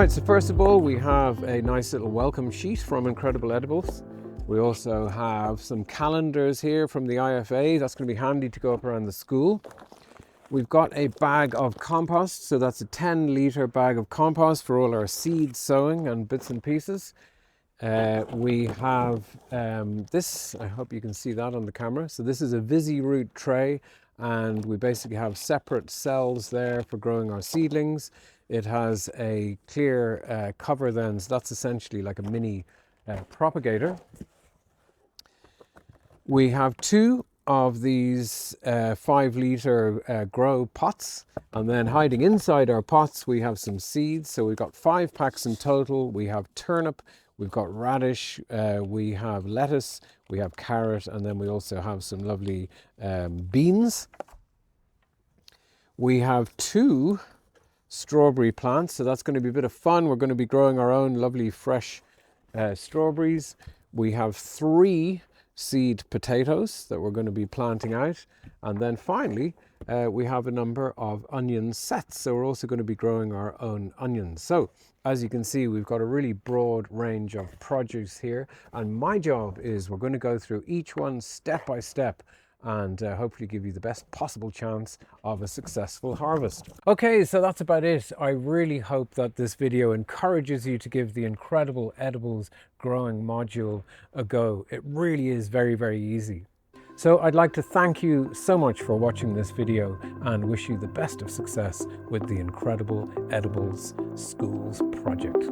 Right, so first of all, we have a nice little welcome sheet from Incredible Edibles. We also have some calendars here from the IFA. That's going to be handy to go up around the school. We've got a bag of compost, so that's a 10-litre bag of compost for all our seed sowing and bits and pieces. We have this, I hope you can see that on the camera. So this is a VisiRoot tray, and we basically have separate cells there for growing our seedlings. It has a clear cover then, so that's essentially like a mini propagator. We have two of these 5-litre grow pots, and then hiding inside our pots we have some seeds. So we've got 5 packs in total. We have turnip, we've got radish, we have lettuce, we have carrot, and then we also have some lovely beans. We have 2 strawberry plants, so that's going to be a bit of fun. We're going to be growing our own lovely fresh strawberries. We have 3 seed potatoes that we're going to be planting out, and then finally we have a number of onion sets, so we're also going to be growing our own onions. So as you can see, we've got a really broad range of produce here, and my job is we're going to go through each one step by step and hopefully give you the best possible chance of a successful harvest. Okay, so that's about it. I really hope that this video encourages you to give the Incredible Edibles growing module a go. It really is very, very easy. So I'd like to thank you so much for watching this video and wish you the best of success with the Incredible Edibles Schools project.